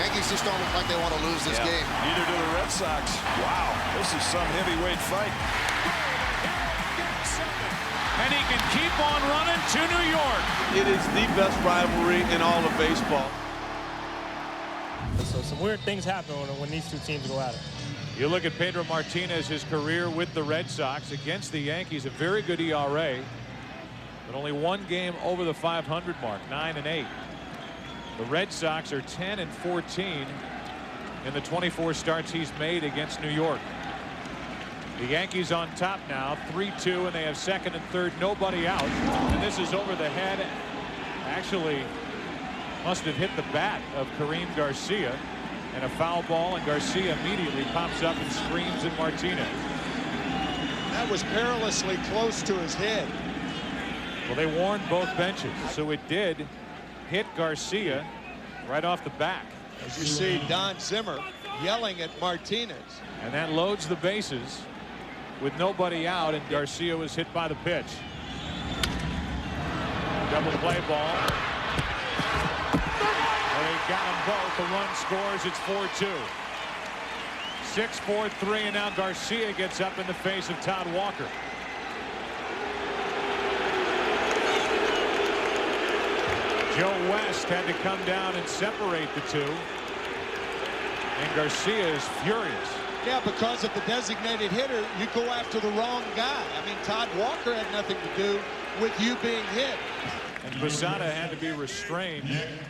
Yankees just don't look like they want to lose this game. Neither do the Red Sox. Wow, this is some heavyweight fight. And he can keep on running to New York. It is the best rivalry in all of baseball. So some weird things happen when these two teams go at it. You look at Pedro Martinez, his career with the Red Sox against the Yankees, a very good ERA, but only one game over the 500 mark, 9-8. The Red Sox are 10-14 in the 24 starts he's made against New York. The Yankees on top now, 3-2, and they have second and third, nobody out. And this is over the head. Actually, must have hit the bat of Karim Garcia, and a foul ball, and Garcia immediately pops up and screams at Martinez. That was perilously close to his head. Well, they warned both benches, so it did hit Garcia right off the back. As you see Don Zimmer yelling at Martinez. And that loads the bases with nobody out, and Garcia was hit by the pitch. Double play ball. They got them both. The run scores. It's 4-2. 6-4-3, and now Garcia gets up in the face of Todd Walker. Joe West had to come down and separate the two. And Garcia is furious. Yeah, because of the designated hitter, you go after the wrong guy. I mean, Todd Walker had nothing to do with you being hit. And Posada had to be restrained. And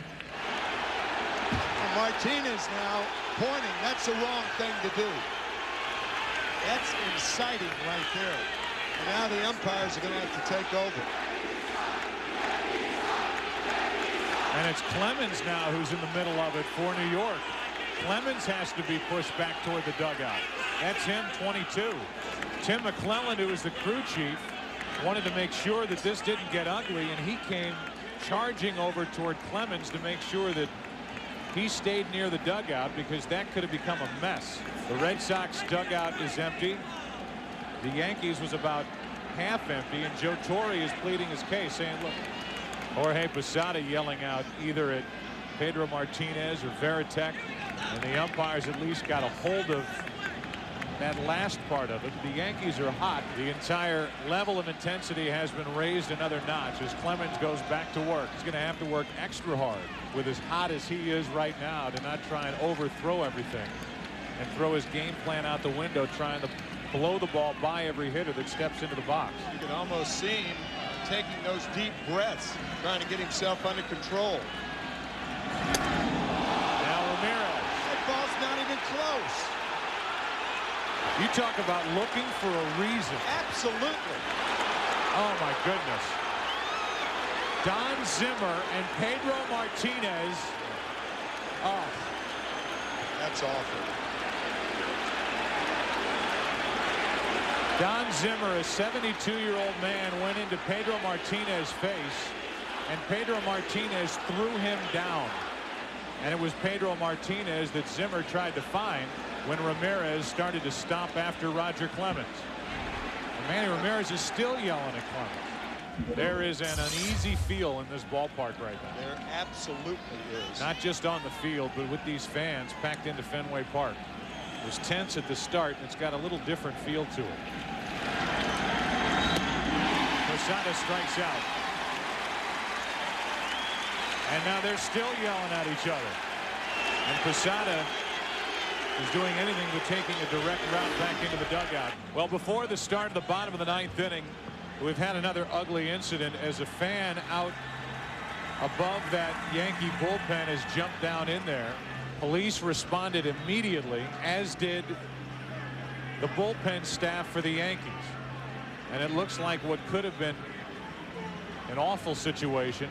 Martinez now pointing. That's the wrong thing to do. That's inciting right there. And now the umpires are going to have to take over. And it's Clemens now who's in the middle of it for New York. Clemens has to be pushed back toward the dugout. That's him, 22. Tim McClellan, who is the crew chief, wanted to make sure that this didn't get ugly, and he came charging over toward Clemens to make sure that he stayed near the dugout, because that could have become a mess. The Red Sox dugout is empty. The Yankees was about half empty, and Joe Torre is pleading his case, saying, look, Jorge Posada yelling out either at Pedro Martinez or Veritek, and the umpires at least got a hold of that last part of it. The Yankees are hot. The entire level of intensity has been raised another notch as Clemens goes back to work. He's going to have to work extra hard with as hot as he is right now to not try and overthrow everything and throw his game plan out the window, trying to blow the ball by every hitter that steps into the box. You can almost see him taking those deep breaths, trying to get himself under control. Now Ramirez. That ball's not even close. You talk about looking for a reason. Absolutely. Oh my goodness. Don Zimmer and Pedro Martinez. Oh. That's awful. Don Zimmer, a 72-year-old man, went into Pedro Martinez's face, and Pedro Martinez threw him down. And it was Pedro Martinez that Zimmer tried to find when Ramirez started to stop after Roger Clemens. And Manny Ramirez is still yelling at Clemens. There is an uneasy feel in this ballpark right now. There absolutely is. Not just on the field, but with these fans packed into Fenway Park. It was tense at the start, and it's got a little different feel to it. Posada strikes out. And now they're still yelling at each other. And Posada is doing anything but taking a direct route back into the dugout. Well, before the start of the bottom of the ninth inning, we've had another ugly incident as a fan out above that Yankee bullpen has jumped down in there. Police responded immediately, as did the bullpen staff for the Yankees. And it looks like what could have been an awful situation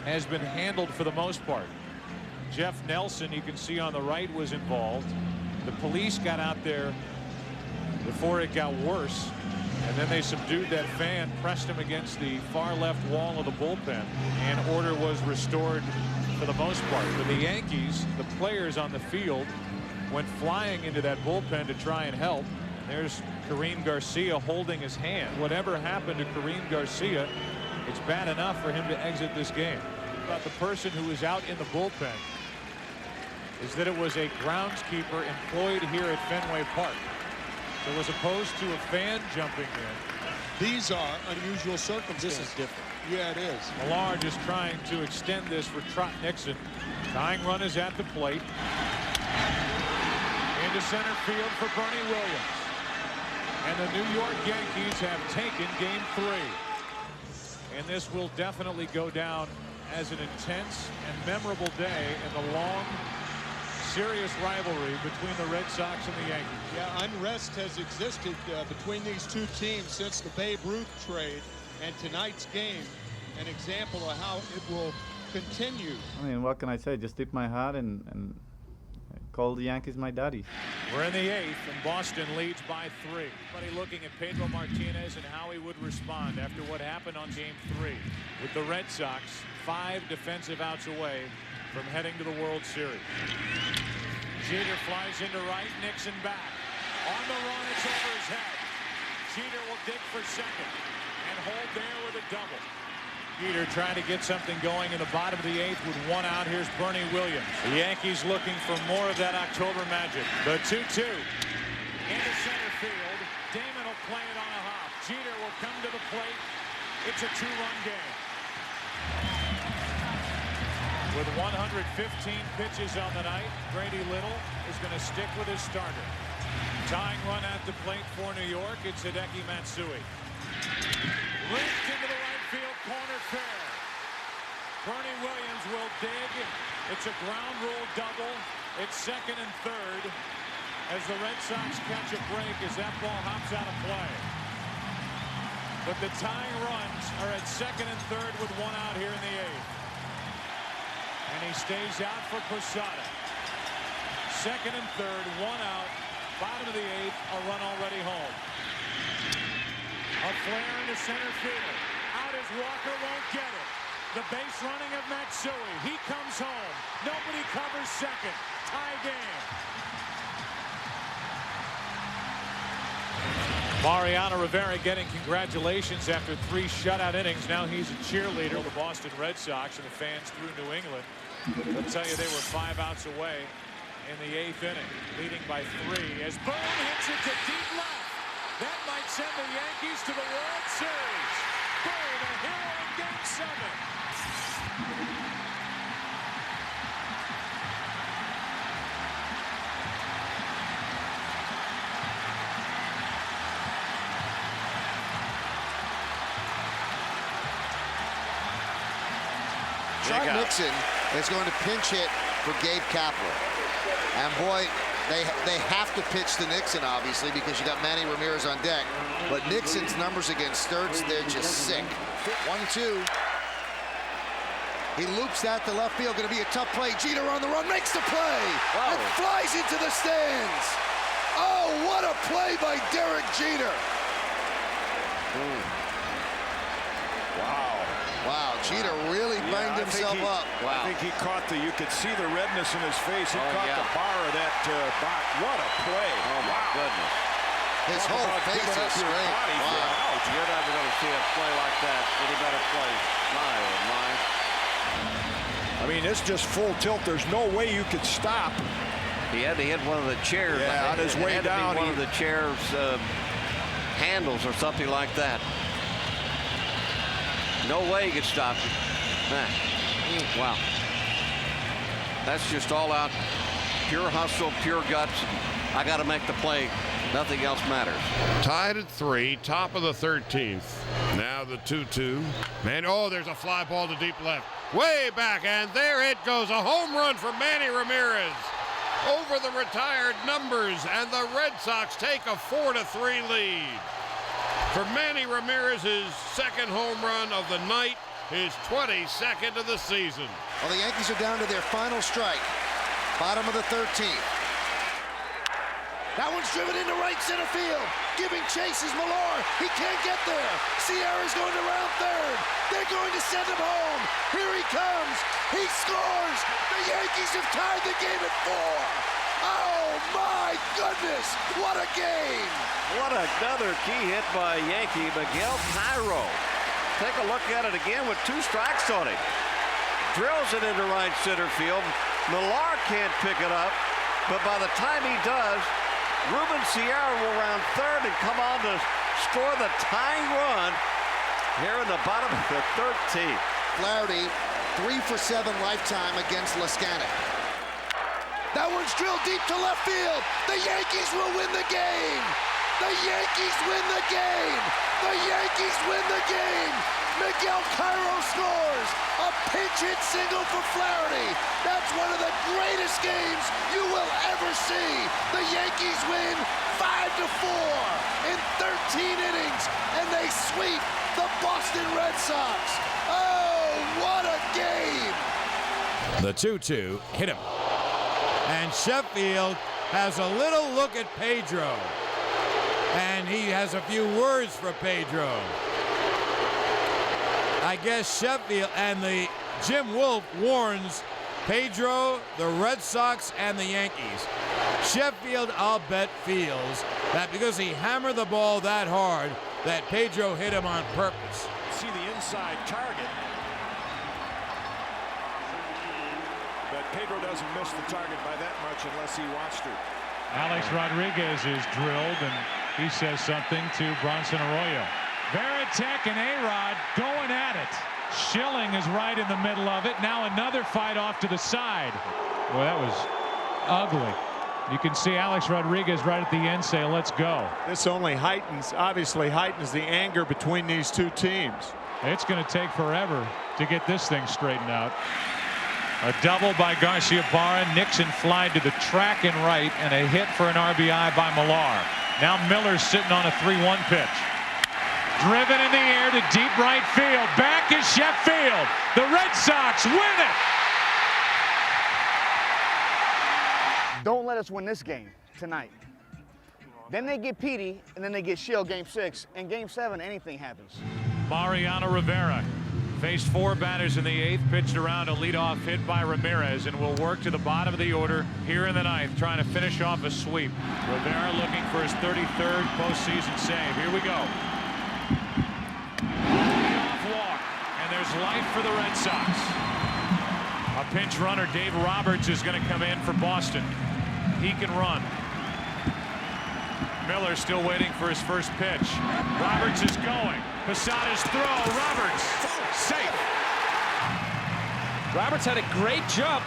has been handled for the most part. Jeff Nelson, you can see on the right, was involved. The police got out there before it got worse, and then they subdued that fan, pressed him against the far left wall of the bullpen, and order was restored for the most part. For the Yankees, the players on the field went flying into that bullpen to try and help. There's Karim Garcia holding his hand. Whatever happened to Karim Garcia, it's bad enough for him to exit this game. About the person who was out in the bullpen. is that it was a groundskeeper employed here at Fenway Park. So as opposed to a fan jumping in. These are unusual circumstances. This is different. Yeah, it is. Millar just trying to extend this for Trot Nixon. Tying run is at the plate. Into center field for Bernie Williams. And the New York Yankees have taken game 3. And this will definitely go down as an intense and memorable day in the long, serious rivalry between the Red Sox and the Yankees. Yeah, unrest has existed between these two teams since the Babe Ruth trade, and tonight's game, an example of how it will continue. I mean, what can I say? Just tip my hat and call the Yankees my daddy. We're in the 8th, and Boston leads by 3. Everybody looking at Pedro Martinez and how he would respond after what happened on game 3 with the Red Sox 5 defensive outs away from heading to the World Series. Jeter flies into right, Nixon back. On the run, it's over his head. Jeter will dig for second and hold there with a double. Jeter trying to get something going in the bottom of the 8th with 1 out. Here's Bernie Williams. The Yankees looking for more of that October magic. The 2-2 into center field. Damon will play it on a hop. Jeter will come to the plate. It's a 2-run game. With 115 pitches on the night, Grady Little is going to stick with his starter. Tying run at the plate for New York, it's Hideki Matsui. Ripped into the right field corner fair. Bernie Williams will dig. It's a ground rule double. It's second and third as the Red Sox catch a break as that ball hops out of play. But the tying runs are at second and third with 1 out here in the 8th. And he stays out for Posada. Second and third, 1 out. Bottom of the 8th, a run already home. A flare into center field. Out as Walker won't get it. The base running of Matsui. He comes home. Nobody covers second. Tie game. Mariano Rivera getting congratulations after 3 shutout innings. Now he's a cheerleader of the Boston Red Sox and the fans through New England. They'll tell you they were 5 outs away in the 8th inning, leading by 3 as Boone hits it to deep left. That might send the Yankees to the World Series. Boone, a hero in Game 7. Trot Nixon is going to pinch hit for Gabe Kapler. And boy, they have to pitch to Nixon, obviously, because you got Manny Ramirez on deck. But Nixon's numbers against Sturts, they're just sick. 1-2. He loops that to left field. Going to be a tough play. Jeter on the run, makes the play. And flies into the stands. Oh, what a play by Derek Jeter. Wow, Jeter really banged himself up. I think he caught you could see the redness in his face. He caught the bar of that box. What a play. Oh, my goodness. His whole face is straight. Wow. You're never going to see a play like that. Any better play. My, oh, my. I mean, it's just full tilt. There's no way you could stop. He had to hit one of the chairs. Yeah, on his way down. One of the chairs handles or something like that. No way you could stop it. Wow. That's just all out. Pure hustle, pure guts. I got to make the play. Nothing else matters. Tied at 3, top of the 13th. Now the 2-2. Man, oh, there's a fly ball to deep left. Way back, and there it goes. A home run for Manny Ramirez. Over the retired numbers, and the Red Sox take a 4-3 lead. For Manny Ramirez's second home run of the night, his 22nd of the season. Well, the Yankees are down to their final strike. Bottom of the 13th. That one's driven into right center field. Giving chase is Millar. He can't get there. Sierra's going to round third. They're going to send him home. Here he comes. He scores. The Yankees have tied the game at 4. Oh, my goodness. What a game. What another key hit by Yankee Miguel Cairo. Take a look at it again with 2 strikes on him. Drills it into right center field. Millar can't pick it up, but by the time he does, Ruben Sierra will round third and come on to score the tying run here in the bottom of the 13th. Flaherty, 3 for 7 lifetime against Leskanic. That one's drilled deep to left field. The Yankees will win the game. The Yankees win the game. The Yankees win the game. Miguel Cairo scores. A pinch hit single for Flaherty. That's one of the greatest games you will ever see. The Yankees win 5-4 in 13 innings, and they sweep the Boston Red Sox. Oh, what a game! The 2-2 hit him. And Sheffield has a little look at Pedro. And he has a few words for Pedro. I guess Sheffield and the Jim Wolf warns Pedro, the Red Sox, and the Yankees. Sheffield, I'll bet, feels that because he hammered the ball that hard, that Pedro hit him on purpose. See the inside target. But Pedro doesn't miss the target by that much unless he wants to. Alex Rodriguez is drilled, and he says something to Bronson Arroyo. Veritek and A-Rod going at it. Schilling is right in the middle of it. Now another fight off to the side. Well, that was ugly. You can see Alex Rodriguez right at the end say, let's go. This only obviously heightens the anger between these two teams. It's going to take forever to get this thing straightened out. A double by Garcia-Barra. Nixon flied to the track and right, and a hit for an RBI by Millar. Now Miller's sitting on a 3-1 pitch. Driven in the air to deep right field. Back is Sheffield. The Red Sox win it. Don't let us win this game tonight. Then they get Petey, and then they get Schill game 6. And game 7, anything happens. Mariano Rivera faced 4 batters in the 8th, pitched around a leadoff hit by Ramirez, and will work to the bottom of the order here in the 9th, trying to finish off a sweep. Rivera looking for his 33rd postseason save. Here we go. Leadoff walk, and there's life for the Red Sox. A pinch runner, Dave Roberts, is going to come in for Boston. He can run. Miller still waiting for his first pitch. Roberts is going. Posada's throw. Roberts safe. Roberts had a great jump.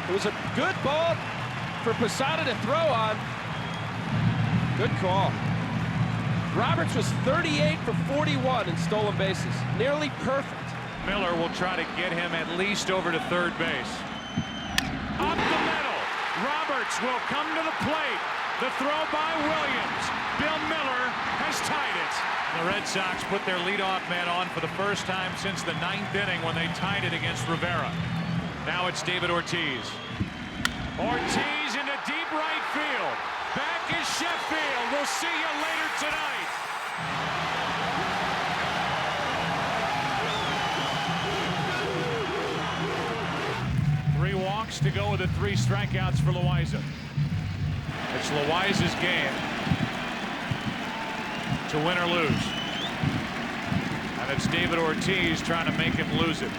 It was a good ball for Posada to throw on. Good call. Roberts was 38 for 41 in stolen bases. Nearly perfect. Miller will try to get him at least over to third base. Up the middle. Roberts will come to the plate. The throw by Williams. Bill Miller has tied it. The Red Sox put their leadoff man on for the first time since the 9th inning when they tied it against Rivera. Now it's David Ortiz. Ortiz into deep right field. Back is Sheffield. We'll see you later tonight. Three walks to go with the 3 strikeouts for Loaiza. It's Loaiza's game to win or lose. And it's David Ortiz trying to make him lose it.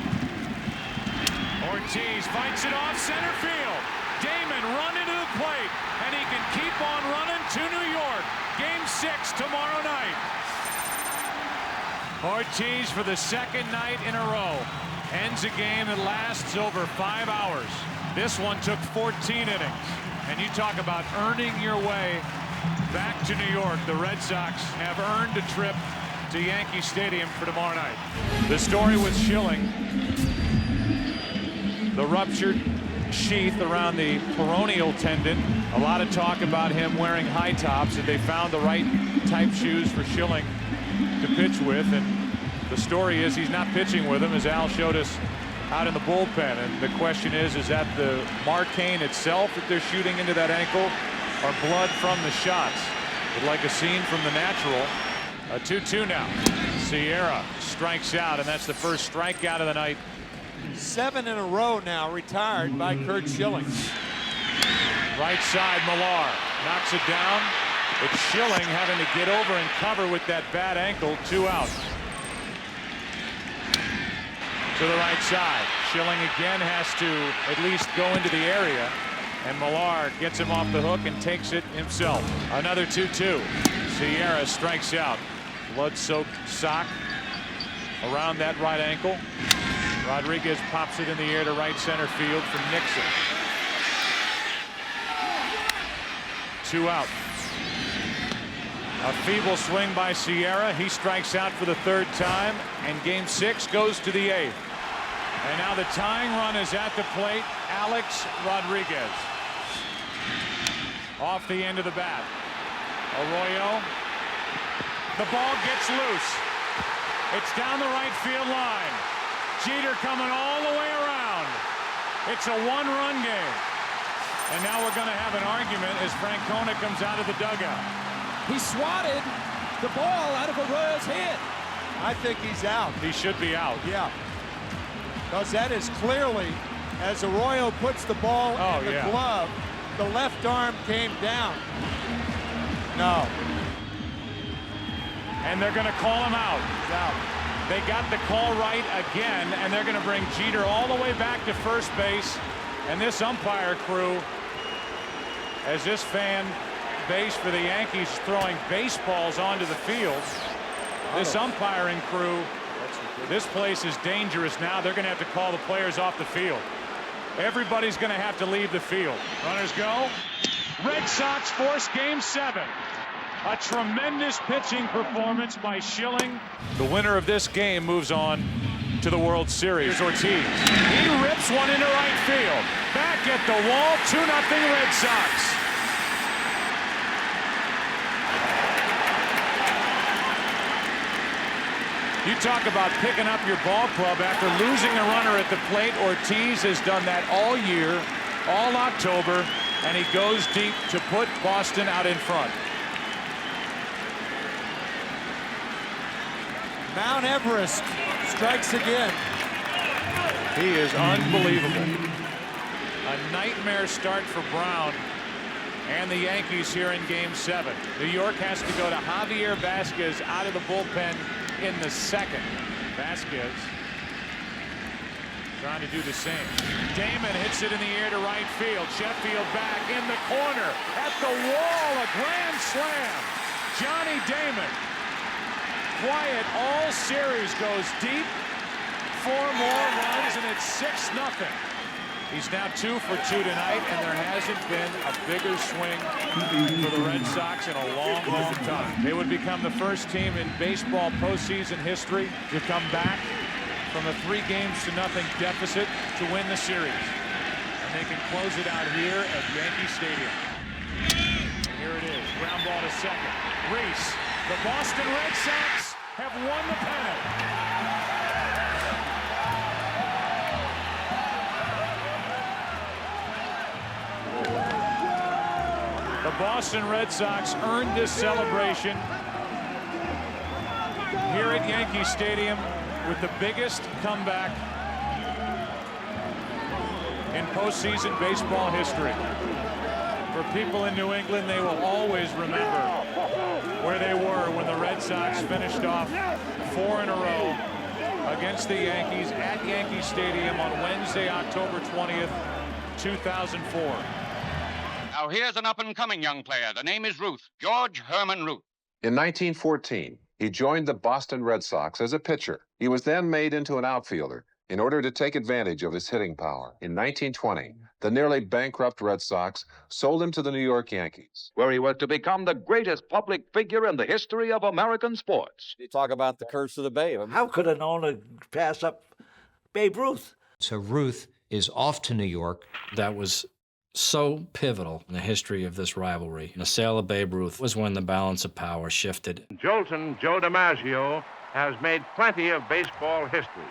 Ortiz fights it off center field. Damon run into the plate, and he can keep on running to New York. Game 6 tomorrow night. Ortiz for the 2nd night in a row ends a game that lasts over 5 hours. This one took 14 innings. And you talk about earning your way back to New York. The Red Sox have earned a trip to Yankee Stadium for tomorrow night. The story with Schilling, the ruptured sheath around the peroneal tendon. A lot of talk about him wearing high tops, that they found the right type shoes for Schilling to pitch with. And the story is he's not pitching with them, as Al showed us out in the bullpen. And the question is that the Marcaine itself that they're shooting into that ankle, or blood from the shots? Would like a scene from The Natural. A 2-2 now. Sierra strikes out, and that's the first strikeout of the night. 7 in a row now retired by Curt Schilling. Right side, Millar knocks it down. It's Schilling having to get over and cover with that bad ankle. 2 out. to the right side. Schilling again has to at least go into the area, and Millar gets him off the hook and takes it himself. Another 2-2. Sierra strikes out. Blood-soaked sock around that right ankle. Rodriguez pops it in the air to right center field for Nixon. 2 out. A feeble swing by Sierra. He strikes out for the 3rd time, and game 6 goes to the 8th. And now the tying run is at the plate. Alex Rodriguez. Off the end of the bat. Arroyo. The ball gets loose. It's down the right field line. Jeter coming all the way around. It's a 1-run game. And now we're going to have an argument as Francona comes out of the dugout. He swatted the ball out of Arroyo's hand. I think he's out. He should be out. Yeah. Because that is clearly, as Arroyo puts the ball in the glove, the left arm came down. No. And they're going to call him out. He's out. They got the call right again, and they're going to bring Jeter all the way back to first base. And this umpire crew, as this fan base for the Yankees throwing baseballs onto the field, this umpiring crew, this place is dangerous now. They're going to have to call the players off the field. Everybody's going to have to leave the field. Runners go. Red Sox force game 7. A tremendous pitching performance by Schilling. The winner of this game moves on to the World Series. Ortiz. He rips one into right field. Back at the wall, 2-0 Red Sox. You talk about picking up your ball club after losing a runner at the plate. Ortiz has done that all year, all October, and he goes deep to put Boston out in front. Mount Everest strikes again. He is unbelievable. A nightmare start for Brown and the Yankees here in game 7. New York has to go to Javier Vasquez out of the bullpen in the 2nd. Vasquez trying to do the same. Damon hits it in the air to right field. Sheffield back in the corner at the wall. A grand slam. Johnny Damon. Quiet all series, goes deep. 4 more runs, and it's 6-0. He's now 2 for 2 tonight, and there hasn't been a bigger swing for the Red Sox in a long, long time. They would become the first team in baseball postseason history to come back from a 3-0 deficit to win the series. And they can close it out here at Yankee Stadium. And here it is, ground ball to second. Reese, the Boston Red Sox have won the pennant. The Boston Red Sox earned this celebration here at Yankee Stadium with the biggest comeback in postseason baseball history. For people in New England, they will always remember where they were when the Red Sox finished off 4 in a row against the Yankees at Yankee Stadium on Wednesday, October 20th, 2004. Now here's an up-and-coming young player. The name is Ruth, George Herman Ruth. In 1914, he joined the Boston Red Sox as a pitcher. He was then made into an outfielder in order to take advantage of his hitting power. In 1920, the nearly bankrupt Red Sox sold him to the New York Yankees, where he was to become the greatest public figure in the history of American sports. You talk about the curse of the Babe. How could an owner pass up Babe Ruth? So Ruth is off to New York. That was so pivotal in the history of this rivalry. The sale of Babe Ruth was when the balance of power shifted. Jolton Joe DiMaggio has made plenty of baseball history.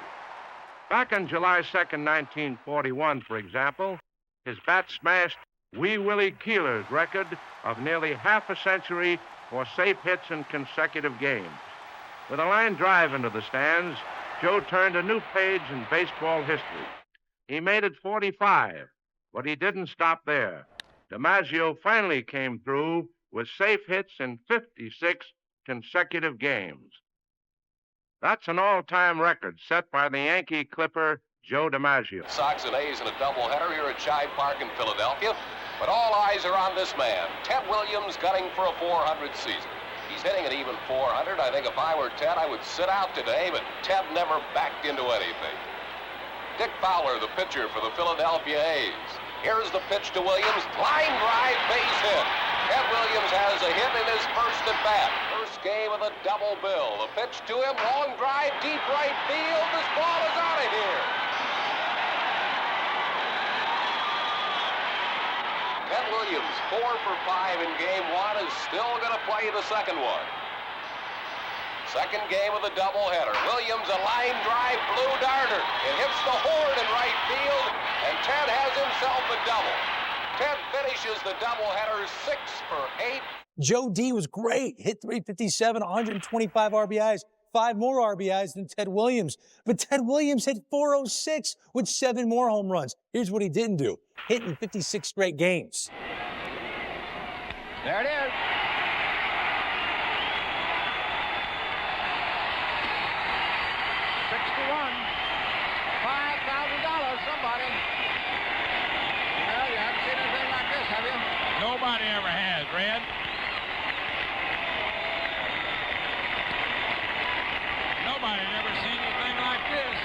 Back on July 2nd, 1941, for example, his bat smashed Wee Willie Keeler's record of nearly half a century for safe hits in consecutive games. With a line drive into the stands, Joe turned a new page in baseball history. He made it 45. But he didn't stop there. DiMaggio finally came through with safe hits in 56 consecutive games. That's an all-time record set by the Yankee clipper Joe DiMaggio. Sox and A's in a doubleheader here at Shibe Park in Philadelphia. But all eyes are on this man, Ted Williams, gunning for a 400 season. He's hitting an even 400. I think if I were Ted, I would sit out today, but Ted never backed into anything. Dick Fowler, the pitcher for the Philadelphia A's. Here's the pitch to Williams. Line drive, base hit. Ted Williams has a hit in his first at bat. First game of the double bill. The pitch to him, long drive, deep right field. This ball is out of here. Ted Williams, 4 for 5 in game 1, is still going to play the second one. Second game of the doubleheader. Williams, a line drive, blue darter. It hits the horn in right field, and Ted has himself a double. Ted finishes the doubleheader 6 for 8. Joe D was great. Hit 357, 125 RBIs, 5 more RBIs than Ted Williams. But Ted Williams hit 406 with 7 more home runs. Here's what he didn't do. Hit in 56 straight games. There it is. Somebody. Well, you haven't seen anything like this, have you? Nobody ever has, Red. Nobody ever seen anything like this.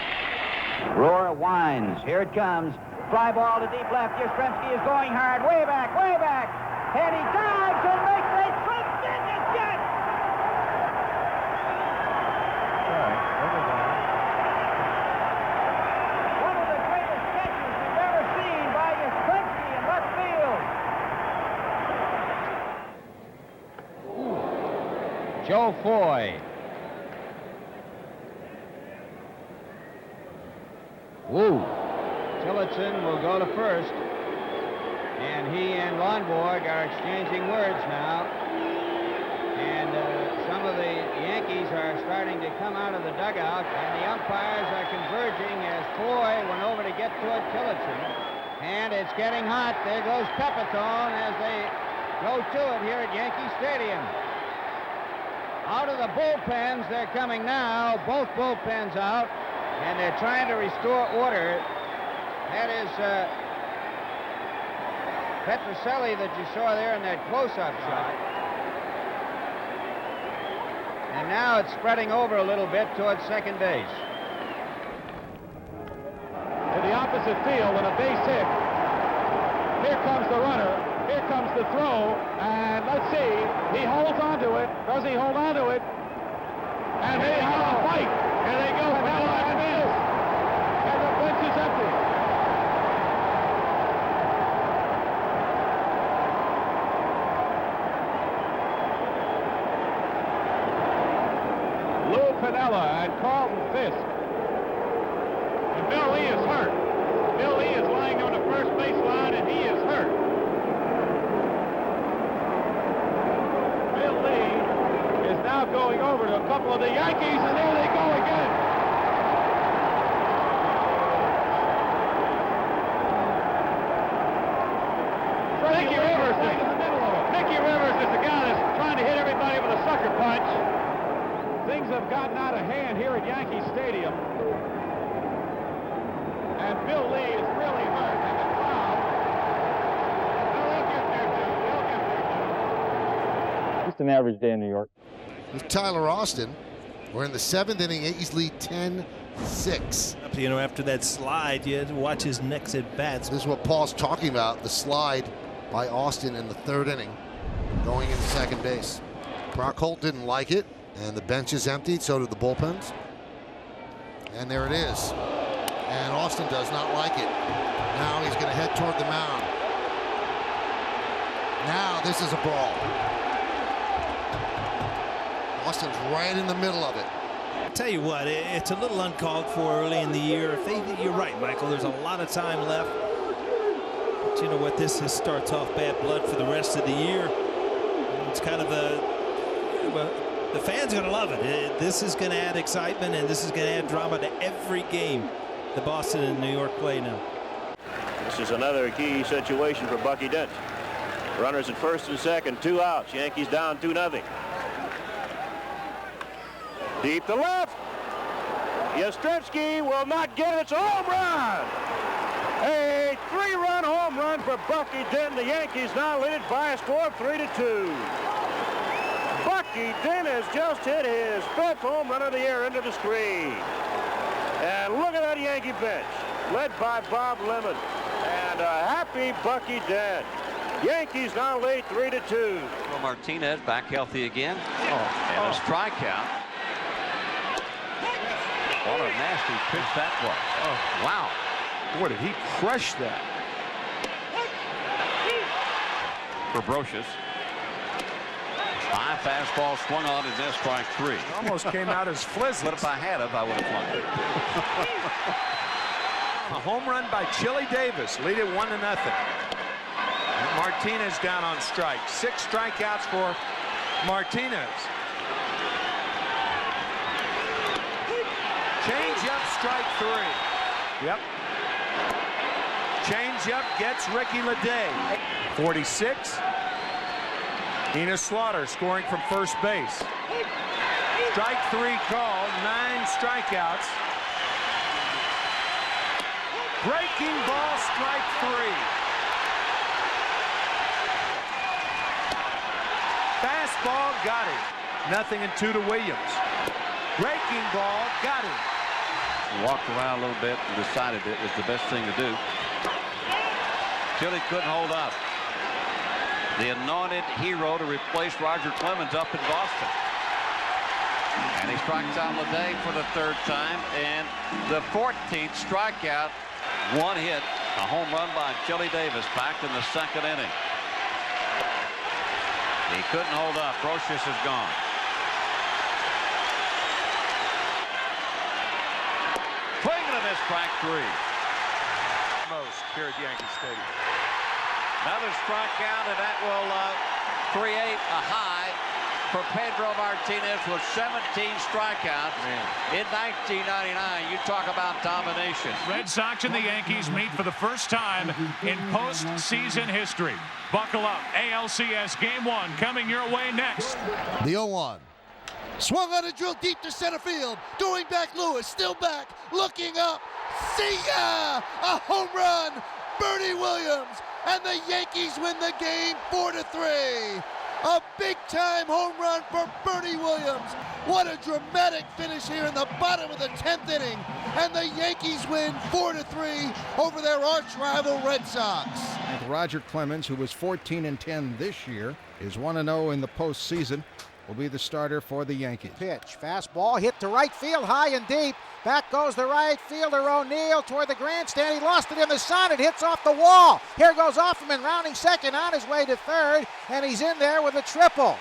Roar winds. Here it comes. Fly ball to deep left. Yastrzemski is going hard. Way back, way back. And he dives and makes a tremendous catch. One of the greatest catches we've ever seen by Yastrzemski in left field. Joe Foy. Woo. Tillotson will go to first. And he and Lonborg are exchanging words now. And some of the Yankees are starting to come out of the dugout. And the umpires are converging as Foy went over to get toward Tillotson. And it's getting hot. There goes Pepitone as they go to it here at Yankee Stadium. Out of the bullpens, they're coming now. Both bullpens out. And they're trying to restore order. That is Petrocelli that you saw there in that close-up shot. And now it's spreading over a little bit towards second base. To the opposite field and a base hit. Here comes the runner. Here comes the throw. And let's see. He holds on to it. Does he hold on to it? And they have a fight. Here they go. And the bench is empty. Lou Piniella and Carlton Fisk. And Bill Lee is hurt. Bill Lee is lying on the first base line, and he is hurt. Bill Lee is now going over to a couple of the Yankees, and there they go again. Mickey Rivers is the guy that's trying to hit everybody with a sucker punch. Things have gotten out of hand here at Yankee Stadium. And Bill Lee is really hurt. And the crowd, they'll get there, too. They'll get there, too. Just an average day in New York. With Tyler Austin, we're in the 7th inning. Yankees lead 10-6. You know, after that slide, you had to watch his next at bats. This is what Paul's talking about, the slide by Austin in the 3rd inning, going into second base. Brock Holt didn't like it, and the bench is emptied, so did the bullpens. And there it is. And Austin does not like it. Now he's going to head toward the mound. Now this is a brawl. Austin's right in the middle of it. I'll tell you what, it's a little uncalled for early in the year. You're right, Michael. There's a lot of time left. But you know what? This starts off bad blood for the rest of the year. It's kind of the fans are going to love it. This is going to add excitement, and this is going to add drama to every game the Boston and New York play now. This is another key situation for Bucky Dent. Runners at first and second, 2 outs. Yankees down 2-0. Deep to left. Yastrzemski will not get it. It's a home run. A 3-run home run for Bucky Dent. The Yankees now lead it by a score of 3-2. Bucky Dent has just hit his 5th home run of the year into the screen. And look at that Yankee bench, led by Bob Lemon. And a happy Bucky Dent. Yankees now lead 3-2. Martinez back healthy again. And a strikeout. What a nasty pitch that was. Wow. Boy, did he crush that. For Brocious. High fastball swung on, and then strike 3. It almost came out as Flizzy. But if I had him, I would have flung it. A home run by Chili Davis. Lead it 1-0. And Martinez down on strikes. 6 strikeouts for Martinez. Change up, strike 3. Yep. Change up gets Ricky Leday. 46. Enos Slaughter scoring from first base. Strike 3 called. 9 strikeouts. Breaking ball, strike 3. Fastball, got him. 0-2 to Williams. Breaking ball, got him. Walked around a little bit and decided it was the best thing to do. Chili couldn't hold up. The anointed hero to replace Roger Clemens up in Boston. And he strikes out Leday for the 3rd time, and the 14th strikeout. 1 hit, a home run by Chili Davis back in the 2nd inning. He couldn't hold up. Brocious is gone. Swing and a miss, strike 3. Most here at Yankee Stadium. Another strikeout, and that will create a high for Pedro Martinez with 17 strikeouts in 1999. You talk about domination. Red Sox and the Yankees meet for the first time in postseason history. Buckle up. ALCS Game 1 coming your way next. The 0-1. Swung on a drill deep to center field. Doing back Lewis, still back, looking up. See ya! A home run! Bernie Williams! And the Yankees win the game 4-3. A big-time home run for Bernie Williams. What a dramatic finish here in the bottom of the 10th inning. And the Yankees win 4-3 over their arch-rival Red Sox. And Roger Clemens, who was 14-10 this year, is 1-0 in the postseason, will be the starter for the Yankees. Pitch, fastball, hit to right field, high and deep. Back goes the right fielder O'Neill toward the grandstand. He lost it in the sun. It hits off the wall. Here goes Offerman rounding second on his way to third, and he's in there with a triple.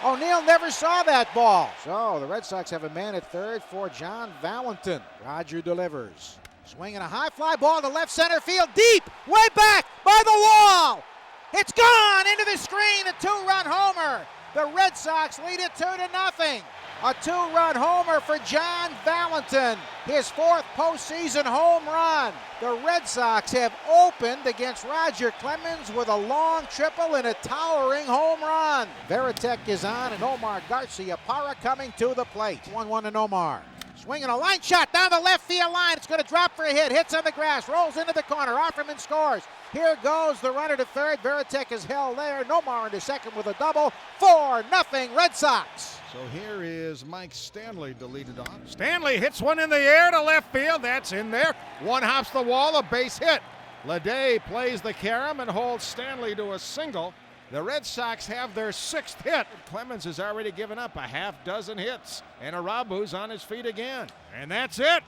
O'Neill never saw that ball. So the Red Sox have a man at third for John Valentin. Roger delivers. Swinging a high fly ball to left center field, deep, way back by the wall. It's gone into the screen, a 2-run homer. The Red Sox lead it 2-0. A 2-run homer for John Valentin, his 4th postseason home run. The Red Sox have opened against Roger Clemens with a long triple and a towering home run. Veritek is on, and Omar Garcia-Parra coming to the plate. 1-1 to Omar. Swinging a line shot down the left field line. It's going to drop for a hit. Hits on the grass. Rolls into the corner. Offerman scores. Here goes the runner to third. Veritek is held there. Nomar into second with a double. 4-0 Red Sox. So here is Mike Stanley to lead it off. Stanley hits one in the air to left field. That's in there. One hops the wall. A base hit. Leday plays the carom and holds Stanley to a single. The Red Sox have their 6th hit. Clemens has already given up a half-dozen hits. And Arabu's on his feet again. And that's it.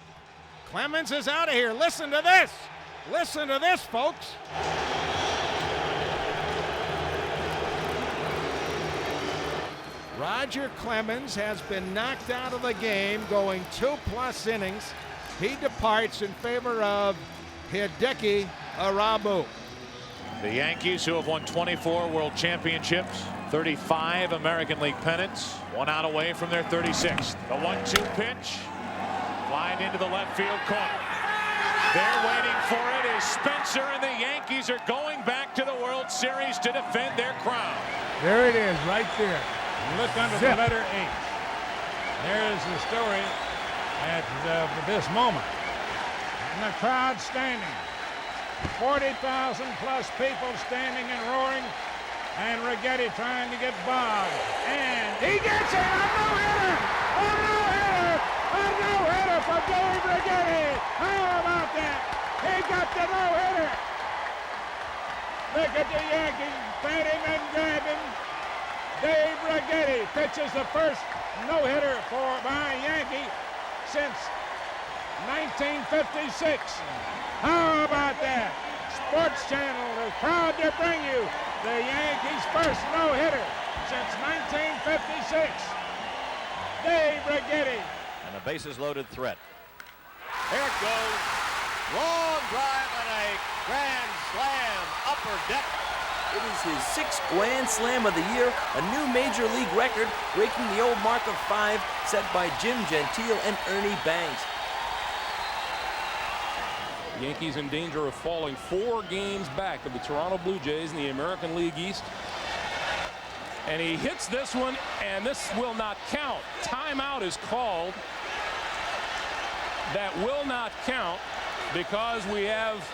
Clemens is out of here. Listen to this. Listen to this, folks. Roger Clemens has been knocked out of the game, going 2+ innings. He departs in favor of Hideki Arabu. The Yankees, who have won 24 World Championships, 35 American League pennants, 1 out away from their 36th. The 1-2 pitch, flying into the left field corner. They're waiting for it as Spencer and the Yankees are going back to the World Series to defend their crown. There it is, right there. Look under the letter H. There's the story at this moment. And the crowd standing. 40,000 plus people standing and roaring. And Righetti trying to get Boggs. And he gets it! A no-hitter! A no-hitter! A no-hitter for Dave Righetti! How about that? He got the no-hitter! Look at the Yankees batting and grabbing. Dave Righetti pitches the first no-hitter by a Yankee since 1956. How about that? Sports Channel is proud to bring you the Yankees' first no-hitter since 1956. Dave Righetti. And a bases-loaded threat. Here it goes. Long drive and a grand slam upper deck. It is his 6th Grand Slam of the year, a new Major League record, breaking the old mark of 5 set by Jim Gentile and Ernie Banks. Yankees in danger of falling 4 games back of the Toronto Blue Jays in the American League East. And he hits this one, and this will not count. Timeout is called. That will not count because we have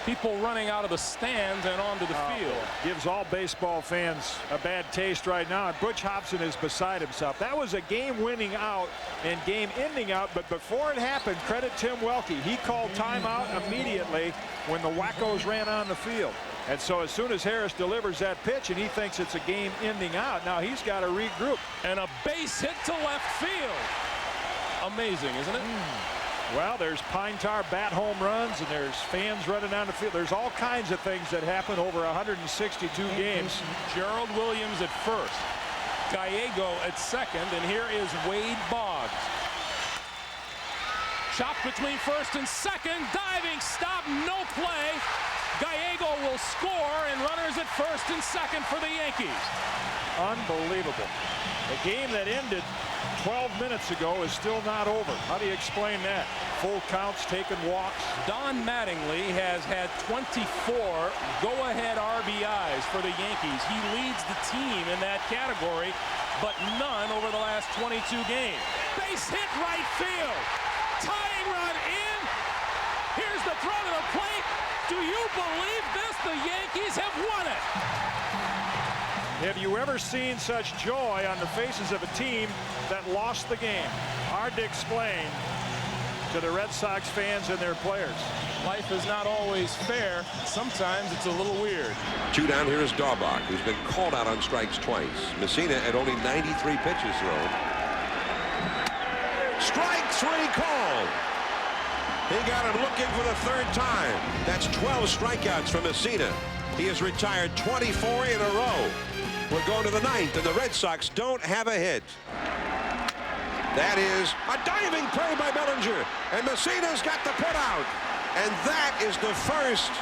people running out of the stands and onto the field. Gives all baseball fans a bad taste right now. And Butch Hobson is beside himself. That was a game-winning out and game-ending out. But before it happened, credit Tim Welke. He called timeout immediately when the Wackos ran on the field. And so as soon as Harris delivers that pitch and he thinks it's a game-ending out, now he's got to regroup. And a base hit to left field. Amazing, isn't it? Well, there's pine tar bat home runs, and there's fans running down the field. There's all kinds of things that happen over 162 games. Gerald Williams at first, Gallego at second, and here is Wade Boggs. Chop between first and second, diving stop, no play. Gallego will score, and runners at first and second for the Yankees. Unbelievable. The game that ended 12 minutes ago is still not over. How do you explain that? Full counts, taken walks. Don Mattingly has had 24 go-ahead RBIs for the Yankees. He leads the team in that category, but none over the last 22 games. Base hit right field. Tying run in. Here's the throw to the plate. Do you believe this? The Yankees have won it. Have you ever seen such joy on the faces of a team that lost the game? Hard to explain to the Red Sox fans and their players. Life is not always fair. Sometimes it's a little weird. 2 down. Here is Daubach, who's been called out on strikes twice. Messina at only 93 pitches thrown. Strike 3 called. He got him looking for the 3rd time. That's 12 strikeouts for Messina. He has retired 24 in a row. We're going to the 9th, and the Red Sox don't have a hit. That is a diving play by Bellinger, and Messina's got the put out. And that is the first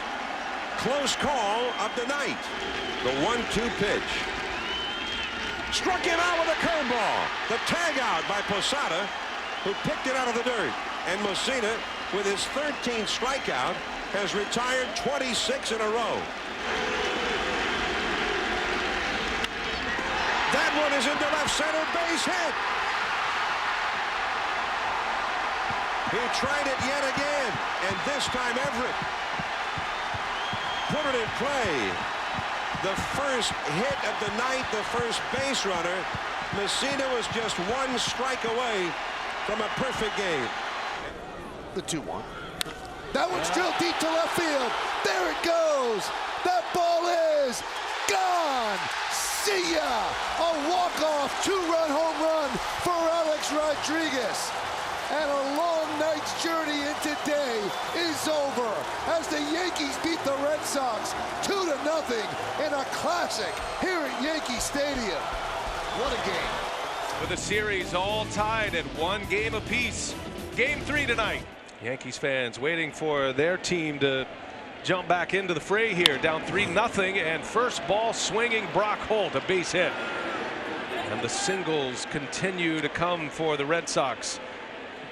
close call of the night. The 1-2 pitch. Struck him out with a curveball. The tag out by Posada, who picked it out of the dirt. And Messina, with his 13th strikeout, has retired 26 in a row. That one is into left center, base hit. He tried it yet again, and this time Everett put it in play. The first hit of the night, the first base runner. Messina was just 1 strike away from a perfect game. The 2-1. That one's drilled deep to left field. There it goes. That ball is gone. See ya! A walk-off 2-run home run for Alex Rodriguez. And a long night's journey into day is over as the Yankees beat the Red Sox 2-0 in a classic here at Yankee Stadium. What a game. With the series all tied at 1 game apiece. Game 3 tonight. Yankees fans waiting for their team to jump back into the fray here, down 3-0, and first ball swinging Brock Holt, a base hit. And the singles continue to come for the Red Sox.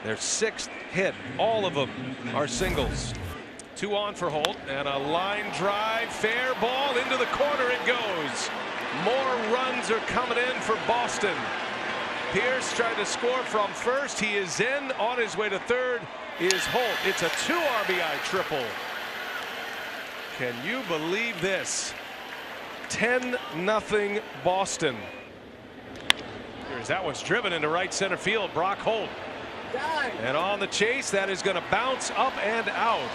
Their 6th hit, all of them are singles. 2 on for Holt, and a line drive, fair ball, into the corner it goes. More runs are coming in for Boston. Pierce tried to score from first. He is in. On his way to third is Holt. It's a 2 RBI triple. Can you believe this? 10-0 Boston. Here's that one's driven into right center field. Brock Holt. And on the chase, that is going to bounce up and out.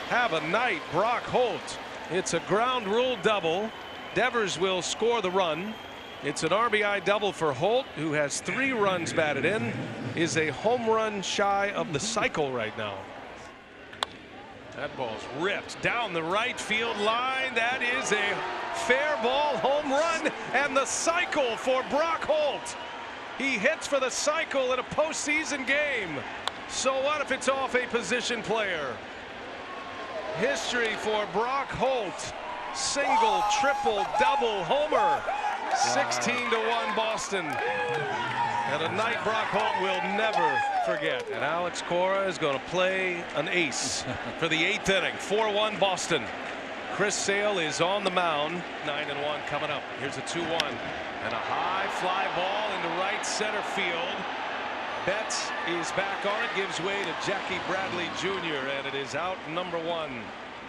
Have a night, Brock Holt. It's a ground rule double. Devers will score the run. It's an RBI double for Holt, who has 3 runs batted in, is a home run shy of the cycle right now. That ball's ripped down the right field line. That is a fair ball home run, and the cycle for Brock Holt. He hits for the cycle in a postseason game. So what if it's off a position player? History for Brock Holt. Single, triple, double, homer. 16-1 Boston. And a night Brock Holt will never forget. And Alex Cora is going to play an ace for the 8th inning. 4-1 Boston. Chris Sale is on the mound. 9-1 coming up. Here's a 2-1. And a high fly ball into right center field. Betts is back on it. Gives way to Jackie Bradley Jr. And it is out number 1.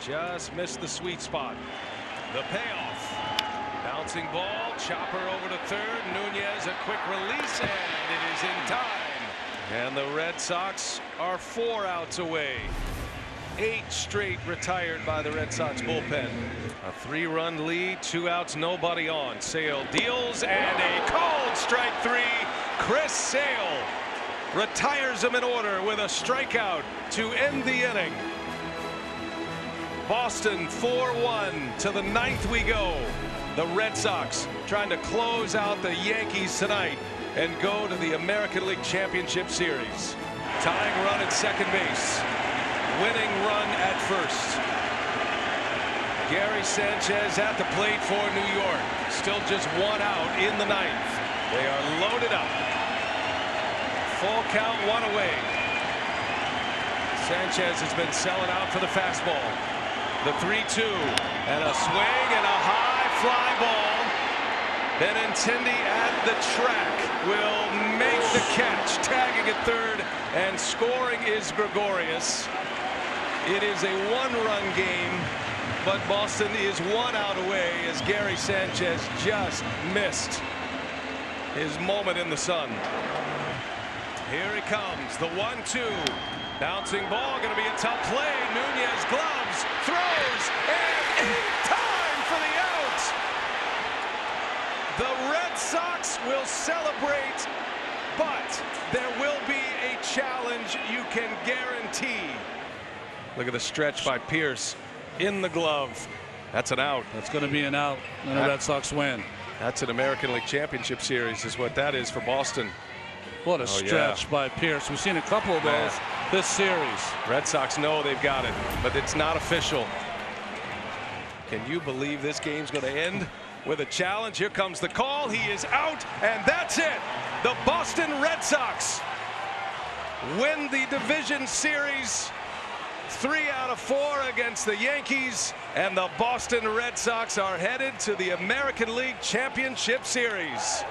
Just missed the sweet spot. The payoff. Bouncing ball. Chopper over to third. Nunez a quick release. And it is in time. And the Red Sox are 4 outs away. 8 straight retired by the Red Sox bullpen. A 3-run lead, 2 outs, nobody on. Sale deals, and a called strike 3. Chris Sale retires him in order with a strikeout to end the inning. Boston 4-1 to the 9th we go. The Red Sox trying to close out the Yankees tonight and go to the American League Championship Series. Tying run at second base. Winning run at first. Gary Sanchez at the plate for New York. Still just 1 out in the 9th. They are loaded up. Full count, 1 away. Sanchez has been selling out for the fastball. The 3-2 and a swing and a high fly ball. Benintendi at the track will make the catch, tagging at third, and scoring is Gregorius. It is a 1-run game, but Boston is 1 out away as Gary Sanchez just missed his moment in the sun. Here he comes, the 1-2. Bouncing ball, going to be a tough play. Nunez gloves, throws, and in time for the out. The Red Sox will celebrate, but there will be a challenge you can guarantee. Look at the stretch by Pierce in the glove. That's an out. That's going to be an out, and the Red Sox win. That's an American League Championship Series is what that is for Boston. What a stretch by Pierce. We've seen a couple of those this series. Red Sox know they've got it, but it's not official. Can you believe this game's going to end with a challenge? Here comes the call. He is out, and that's it. The Boston Red Sox win the division series. 3 out of 4 against the Yankees, and the Boston Red Sox are headed to the American League Championship Series.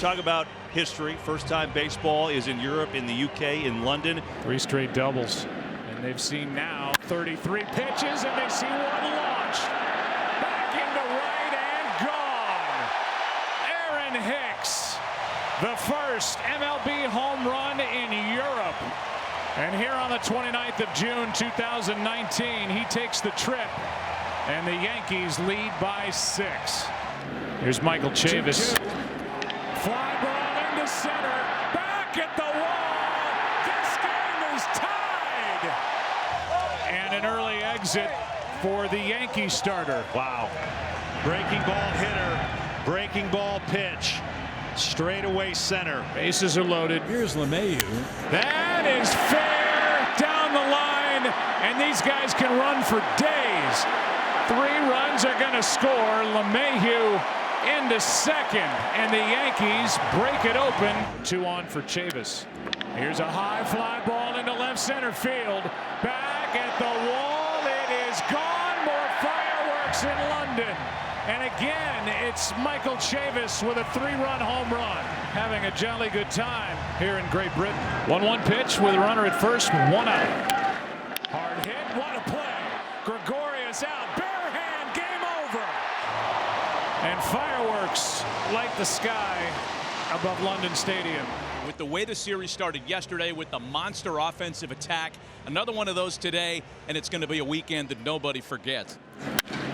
Talk about history. First time baseball is in Europe, in the UK, in London. 3 straight doubles, and they've seen now 33 pitches, and they see one launched. Back into right and gone. Aaron Hicks, the first MLB home run in Europe. And here on the 29th of June, 2019, he takes the trip, and the Yankees lead by 6. Here's Michael Chavis. Fly ball into center, back at the wall. This game is tied. And an early exit for the Yankee starter. Wow. Breaking ball hitter, breaking ball pitch. Straight away center. Bases are loaded. Here's LeMahieu. That is fair down the line, and these guys can run for days. 3 runs are going to score. LeMahieu into second, and the Yankees break it open. 2 on for Chavis. Here's a high fly ball into left center field. Back at the wall. It is gone. More fireworks in London. And again, it's Michael Chavis with a 3-run home run. Having a jolly good time here in Great Britain. 1-1 pitch with a runner at first, 1 out. Hard hit, what a play. Gregorius out, bare hand, game over. And fireworks light the sky above London Stadium. With the way the series started yesterday with the monster offensive attack, another one of those today, and it's going to be a weekend that nobody forgets.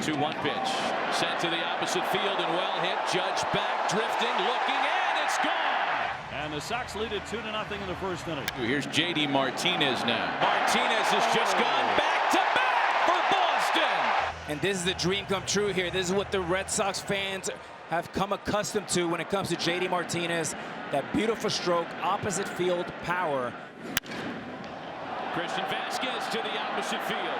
2-1 pitch, sent to the opposite field and well hit. Judge back, drifting, looking, and it's gone. And the Sox lead it 2-0 in the first inning. Here's J.D. Martinez now. Martinez has just gone back-to-back for Boston. And this is the dream come true here. This is what the Red Sox fans have come accustomed to when it comes to J.D. Martinez. That beautiful stroke, opposite field power. Christian Vasquez to the opposite field.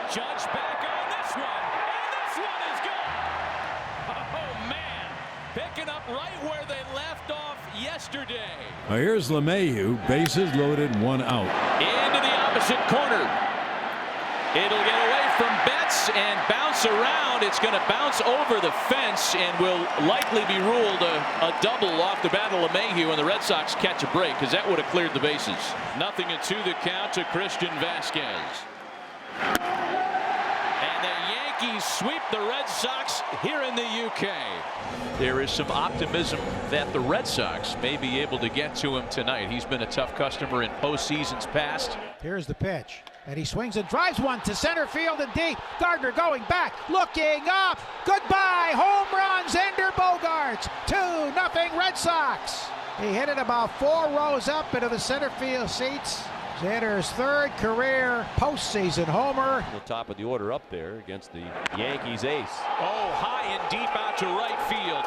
Judge back on this one, and this one is gone. Oh, man. Picking up right where they left off yesterday. Now here's LeMahieu, bases loaded, 1 out. Into the opposite corner. It'll get away from Betts and bounce around. It's going to bounce over the fence and will likely be ruled a double off the bat of LeMahieu, and the Red Sox catch a break because that would have cleared the bases. 0-2 the count to Christian Vasquez. And the Yankees sweep the Red Sox here in the UK. There is some optimism that the Red Sox may be able to get to him tonight. He's been a tough customer in postseasons past. Here's the pitch. And he swings and drives one to center field and deep. Gardner going back, looking up. Goodbye, home run, Xander Bogaerts. 2-0 Red Sox. He hit it about 4 rows up into the center field seats. Xander's 3rd career postseason homer. The top of the order up there against the Yankees ace. Oh, high and deep out to right field.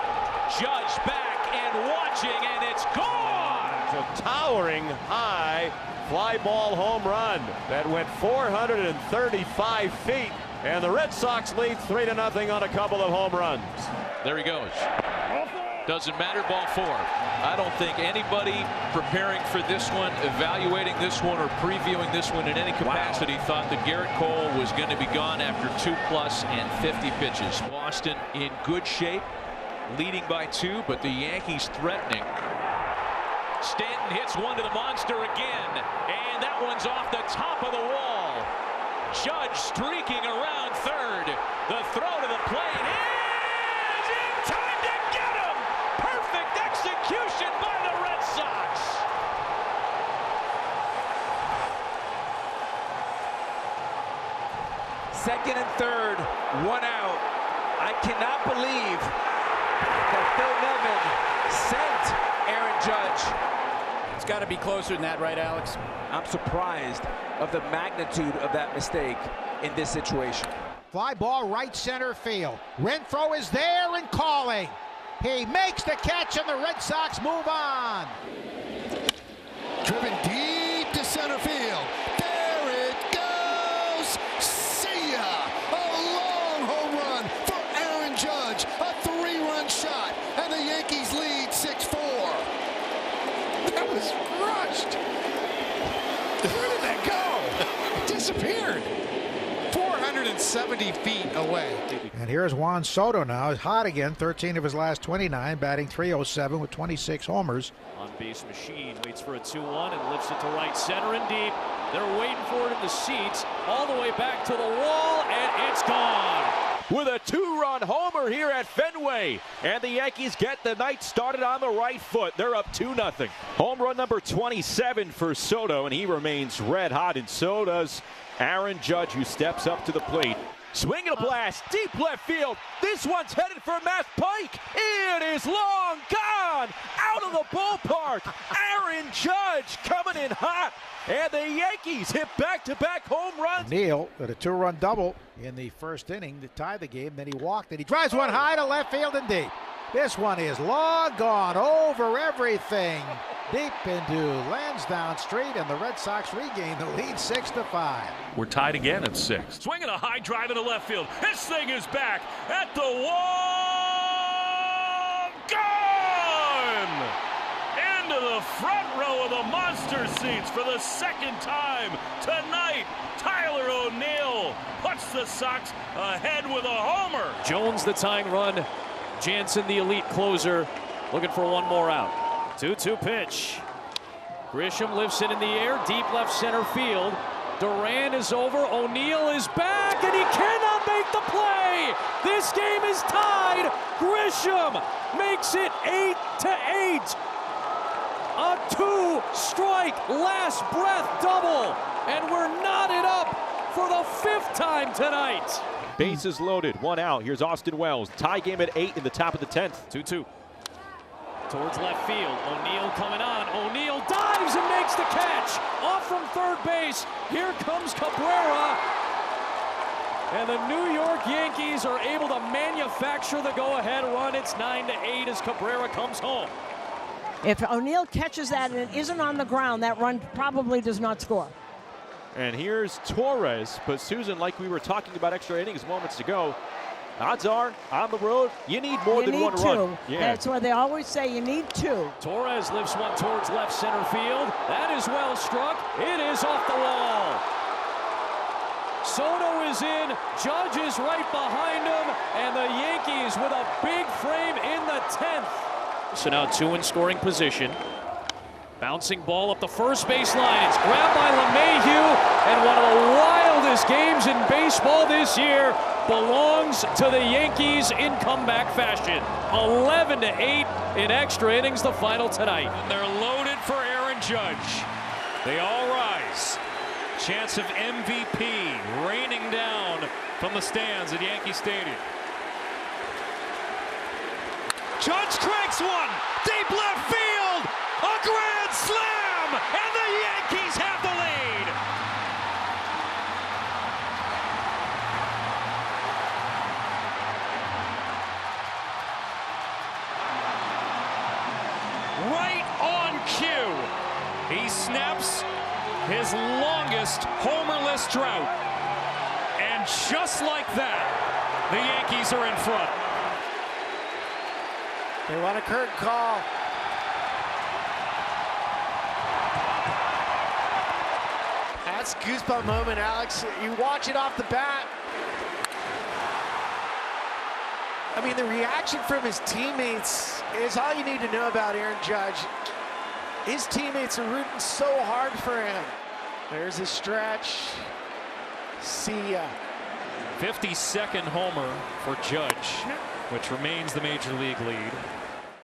Judge back and watching, and it's gone. It's a towering high fly ball home run that went 435 feet, and the Red Sox lead 3-0 on a couple of home runs. There he goes. Doesn't matter, ball 4. I don't think anybody preparing for this one, evaluating this one, or previewing this one in any capacity thought that Garrett Cole was going to be gone after 2+ and 50 pitches. Boston in good shape, leading by 2, but the Yankees threatening. Stanton hits one to the monster again, and that one's off the top of the wall. Judge streaking around third. The throw to the plate is in time to get him. Perfect execution by the Red Sox. Second and third, 1 out. I cannot believe that Phil Nevin sent Aaron Judge. It's got to be closer than that, right, Alex? I'm surprised of the magnitude of that mistake in this situation. Fly ball right center field. Renfroe is there and calling. He makes the catch, and the Red Sox move on. Driven deep to center field. There it goes. See ya. A long home run for Aaron Judge. A 3-run shot, and the Yankees lead 6-4. That was rushed. Where did that go? It disappeared. 470 feet away. And here's Juan Soto now. He's hot again. 13 of his last 29, batting .307 with 26 homers. On base machine waits for a 2-1 and lifts it to right center and deep. They're waiting for it in the seats, all the way back to the wall, and it's gone. With a 2-run homer here at Fenway, and the Yankees get the night started on the right foot. They're up 2-0. Home run number 27 for Soto, and he remains red hot. And so does Aaron Judge, who steps up to the plate. Swing and a blast, deep left field. This one's headed for Matt Pike. It is long gone, out of the ballpark. Aaron Judge coming in hot, and the Yankees hit back-to-back home runs. Neal got a 2-run double in the first inning to tie the game. Then he walked, and he drives one high to left field and deep. This one is long gone, over everything, deep into Lansdowne Street, and the Red Sox regain the lead 6-5. We're tied again at 6. Swinging a high drive into left field. This thing is back at the wall. Gone! Into the front row of the monster seats for the second time tonight. Tyler O'Neill puts the Sox ahead with a homer. Jones the tying run. Jansen the elite closer, looking for one more out. 2-2 pitch. Grisham lifts it in the air, deep left center field. Duran is over, O'Neill is back, and he cannot make the play! This game is tied! Grisham makes it 8-8! A two-strike last breath double, and we're knotted up for the 5th time tonight! Bases loaded, 1 out. Here's Austin Wells. Tie game at 8 in the top of the 10th. 2-2. Towards left field. O'Neill coming on. O'Neill dives and makes the catch. Off from third base. Here comes Cabrera. And the New York Yankees are able to manufacture the go-ahead run. It's 9-8 as Cabrera comes home. If O'Neill catches that and it isn't on the ground, that run probably does not score. And here's Torres. But Susan, like we were talking about extra innings moments ago, odds are, on the road, you need more than one run. Yeah. That's why they always say you need 2. Torres lifts one towards left center field. That is well struck. It is off the wall. Soto is in. Judge is right behind him. And the Yankees with a big frame in the 10th. So now 2 in scoring position. Bouncing ball up the first baseline. It's grabbed by LeMahieu, and one of the wildest games in baseball this year belongs to the Yankees in comeback fashion. 11-8 in extra innings, the final tonight. And they're loaded for Aaron Judge. They all rise. Chance of MVP raining down from the stands at Yankee Stadium. Judge cranks one, deep left field, a grand slam, and the Yankees have the lead. Right on cue, he snaps his longest homerless drought, and just like that, the Yankees are in front. They want a curtain call. That's a goosebump moment, Alex. You watch it off the bat. I mean, the reaction from his teammates is all you need to know about Aaron Judge. His teammates are rooting so hard for him. There's a stretch. See ya. 52nd homer for Judge, which remains the major league lead.